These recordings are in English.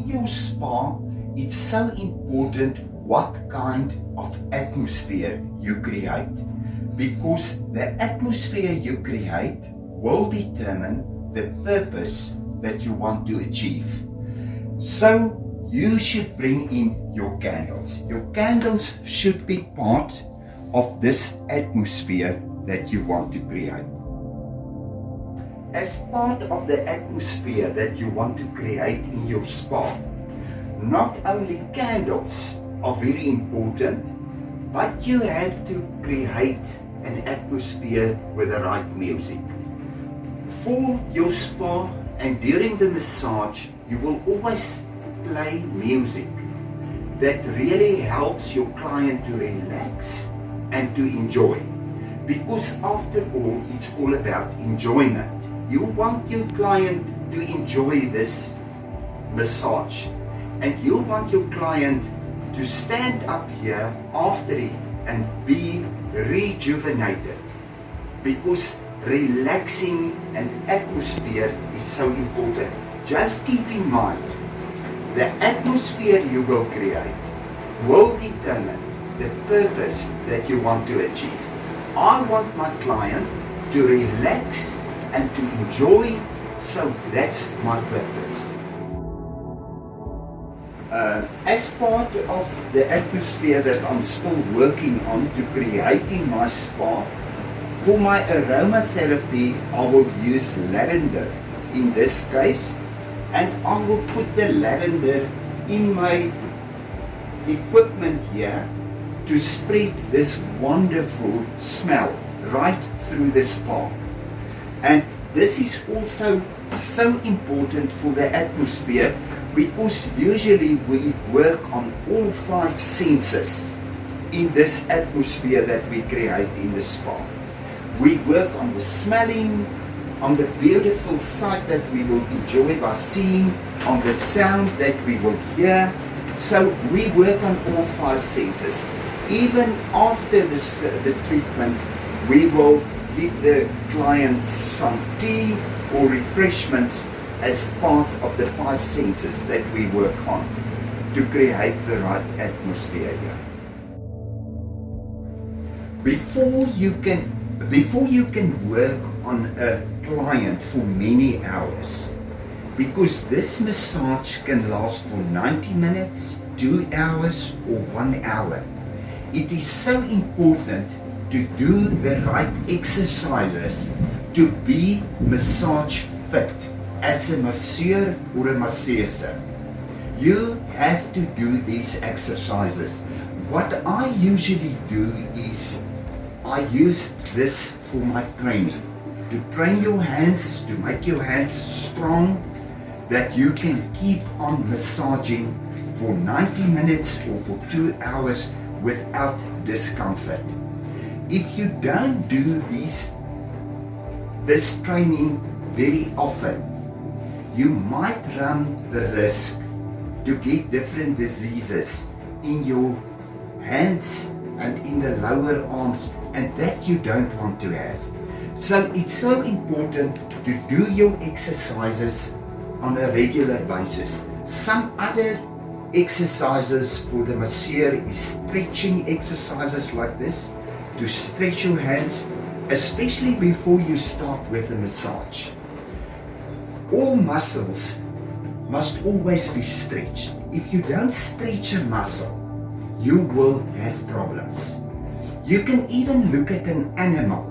in your spa, it's so important what kind of atmosphere you create, because the atmosphere you create will determine the purpose that you want to achieve. So you should bring in your candles. Your candles should be part of this atmosphere that you want to create. As part of the atmosphere that you want to create in your spa, not only candles are very important, but you have to create an atmosphere with the right music. For your spa and during the massage, you will always play music that really helps your client to relax and to enjoy. Because after all, it's all about enjoyment. You want your client to enjoy this massage, and you want your client to stand up here after it and be rejuvenated, because relaxing an atmosphere is so important. Just keep in mind, the atmosphere you will create will determine the purpose that you want to achieve. I want my client to relax and to enjoy, so that's my purpose. As part of the atmosphere that I'm still working on to creating my spa, for my aromatherapy I will use lavender in this case, and I will put the lavender in my equipment here to spread this wonderful smell right through the spa. And this is also so important for the atmosphere, because usually we work on all 5 senses in this atmosphere that we create in the spa. We work on the smelling, on the beautiful sight that we will enjoy by seeing, on the sound that we will hear. So we work on all 5 senses. Even after the treatment, we will give the clients some tea or refreshments as part of the 5 senses that we work on to create the right atmosphere here. Before you can work on a client for many hours, because this massage can last for 90 minutes, 2 hours or 1 hour, it is so important to do the right exercises to be massage fit as a masseur or a masseuse. You have to do these exercises. What I usually do is I use this for my training, to train your hands, to make your hands strong, that you can keep on massaging for 90 minutes or for 2 hours without discomfort. If you don't do this training very often, you might run the risk to get different diseases in your hands and in the lower arms, and that you don't want to have. So it's so important to do your exercises on a regular basis. Some other exercises for the masseur is stretching exercises like this, to stretch your hands, especially before you start with the massage. All muscles must always be stretched. If you don't stretch a muscle, you will have problems. You can even look at an animal,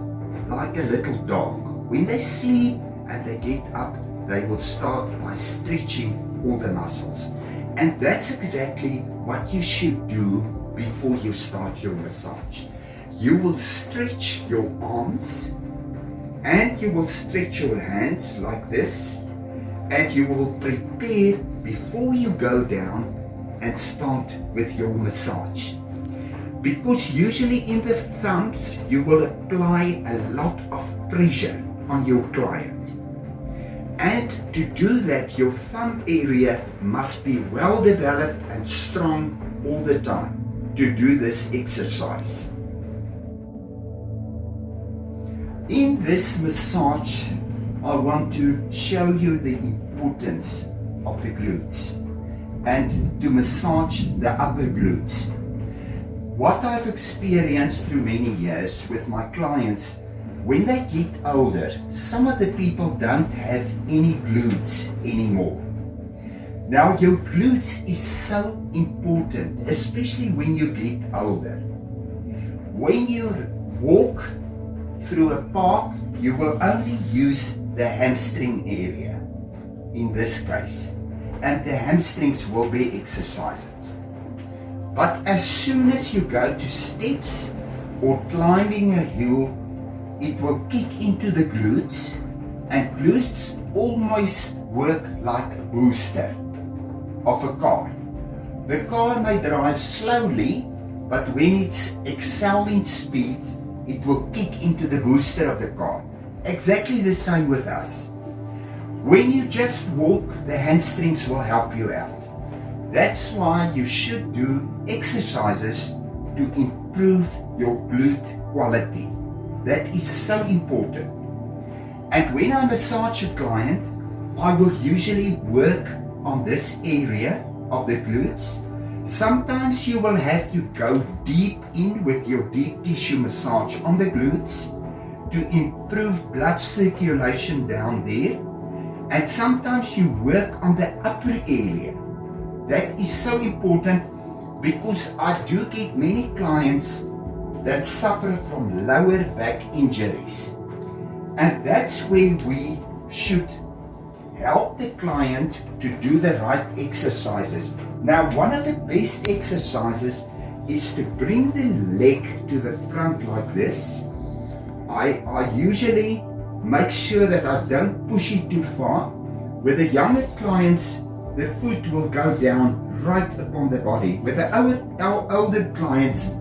like a little dog. When they sleep and they get up, they will start by stretching all the muscles. And that's exactly what you should do before you start your massage. You will stretch your arms and you will stretch your hands like this, and you will prepare before you go down and start with your massage. Because usually in the thumbs you will apply a lot of pressure on your client. And to do that, your thumb area must be well developed and strong all the time to do this exercise. In this massage, I want to show you the importance of the glutes. and to massage the upper glutes. What I've experienced through many years with my clients, when they get older, some of the people don't have any glutes anymore. Now your glutes is so important, especially when you get older. When you walk through a park, you will only use the hamstring area in this case, and the hamstrings will be exercises. But as soon as you go to steps or climbing a hill, it will kick into the glutes, and glutes almost work like a booster of a car. The car may drive slowly, but when it's excelling speed, it will kick into the booster of the car. Exactly the same with us. When you just walk, the hamstrings will help you out. That's why you should do exercises to improve your glute quality. That is so important. And when I massage a client, I will usually work on this area of the glutes. Sometimes you will have to go deep in with your deep tissue massage on the glutes to improve blood circulation down there. And sometimes you work on the upper area. That is so important because I do get many clients that suffer from lower back injuries. And that's where we should help the client to do the right exercises. Now, one of the best exercises is to bring the leg to the front like this. I usually make sure that I don't push it too far. With the younger clients, the foot will go down right upon the body. With our older clients,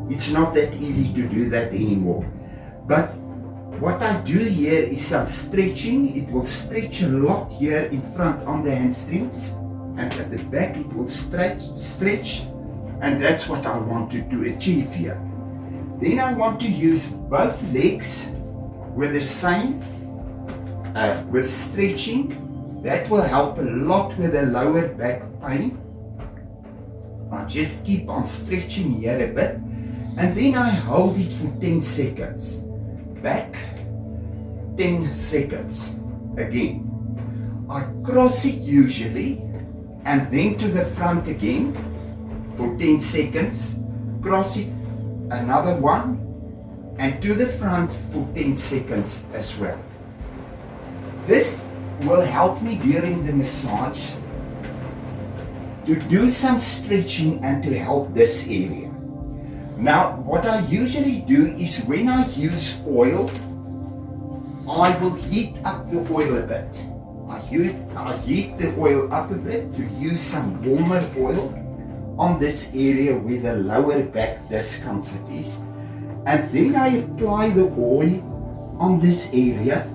it's not that easy to do that anymore. But what I do here is some stretching. It will stretch a lot here in front on the hamstrings, and at the back it will stretch, and that's what I want to achieve here. Then I want to use both legs with the same, with stretching. That will help a lot with the lower back pain. I just keep on stretching here a bit, and then I hold it for 10 seconds. Back, 10 seconds. Again. I cross it usually, and then to the front again for 10 seconds. Cross it, another one, and to the front for 10 seconds as well. This will help me during the massage to do some stretching and to help this area. Now, what I usually do is when I use oil, I will heat up the oil a bit. I heat the oil up a bit to use some warmer oil on this area where the lower back discomfort is. And then I apply the oil on this area.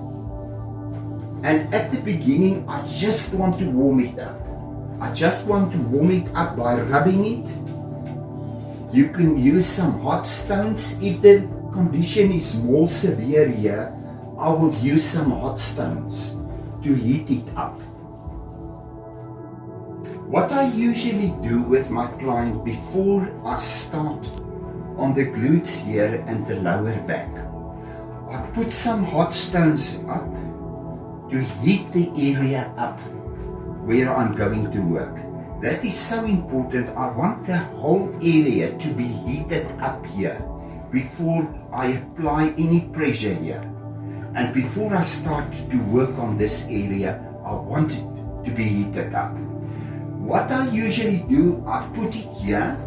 And at the beginning, I just want to warm it up. I just want to warm it up by rubbing it. You can use some hot stones. If the condition is more severe here, I will use some hot stones to heat it up. What I usually do with my client before I start on the glutes here and the lower back, I put some hot stones up to heat the area up where I'm going to work. That is so important. I want the whole area to be heated up here before I apply any pressure here. And before I start to work on this area, I want it to be heated up. What I usually do, I put it here,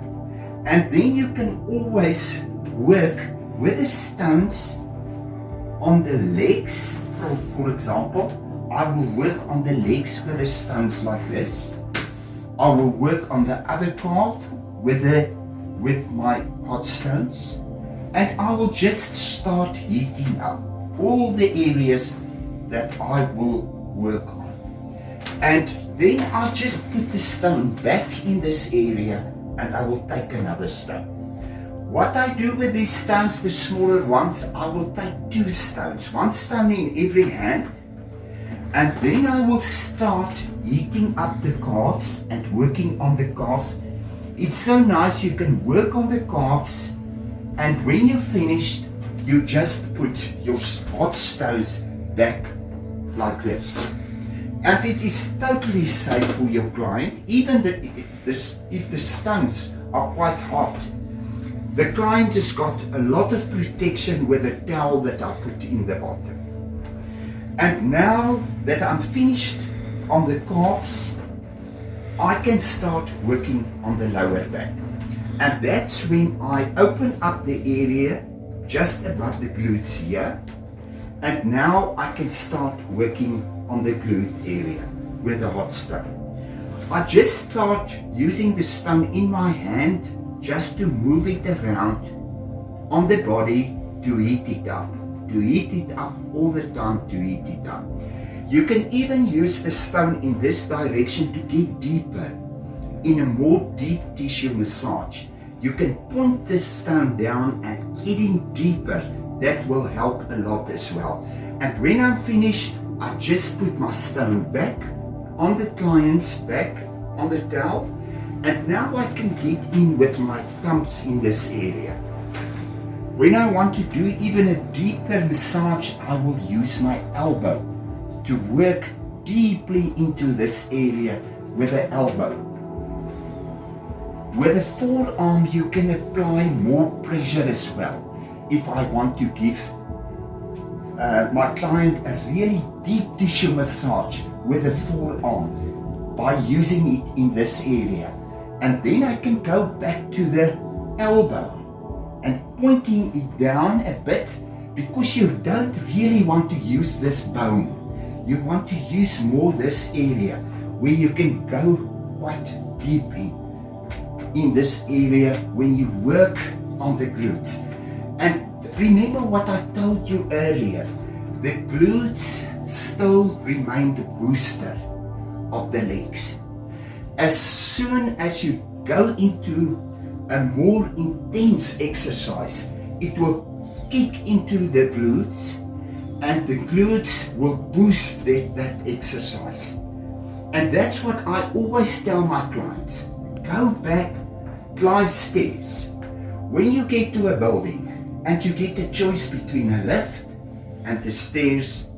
and then you can always work with the stones on the legs. For example, I will work on the legs with the stones like this. I will work on the other calf with my hot stones, and I will just start heating up all the areas that I will work on. And then I just put the stone back in this area, and I will take another stone. What I do with these stones, the smaller ones, I will take 2 stones, 1 stone in every hand, And then I will start heating up the calves and working on the calves. It's so nice, you can work on the calves, and when you're finished, you just put your hot stones back like this. And it is totally safe for your client, even if the stones are quite hot. The client has got a lot of protection with the towel that I put in the bottom. And now that I'm finished on the calves, I can start working on the lower back. And that's when I open up the area just above the glutes here. And now I can start working on the glute area with the hot stone. I just start using the stone in my hand just to move it around on the body to heat it up. To heat it up all the time, to heat it up. You can even use the stone in this direction to get deeper, in a more deep tissue massage. You can point this stone down and get in deeper. That will help a lot as well. And when I'm finished, I just put my stone back on the client's back, on the towel, and now I can get in with my thumbs in this area. When I want to do even a deeper massage, I will use my elbow to work deeply into this area with the elbow. With the forearm, you can apply more pressure as well. If I want to give my client a really deep tissue massage with the forearm by using it in this area. And then I can go back to the elbow and pointing it down a bit, because you don't really want to use this bone. You want to use more this area where you can go quite deep in this area when you work on the glutes. And remember what I told you earlier, the glutes still remain the booster of the legs. As soon as you go into a more intense exercise, it will kick into the glutes, and the glutes will boost that exercise. And that's what I always tell my clients. Go back, climb stairs. When you get to a building and you get a choice between a lift and the stairs,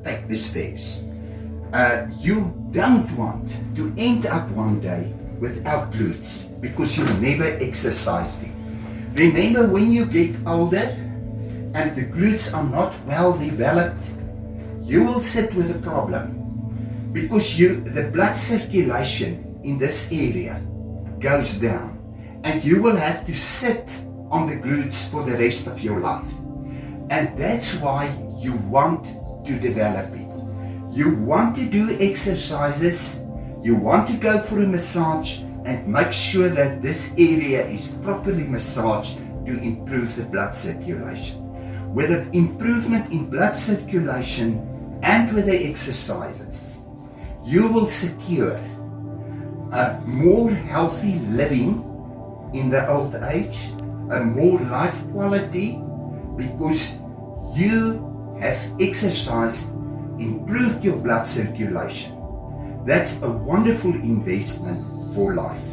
take the stairs. You don't want to end up one day without glutes because you never exercised it. Remember, when you get older and the glutes are not well developed, you will sit with a problem because the blood circulation in this area goes down, and you will have to sit on the glutes for the rest of your life. And that's why you want to develop it. You want to do exercises, you want to go for a massage, and make sure that this area is properly massaged to improve the blood circulation. With an improvement in blood circulation and with the exercises, you will secure a more healthy living in the old age, a more life quality, because you have exercised, improved your blood circulation. That's a wonderful investment for life.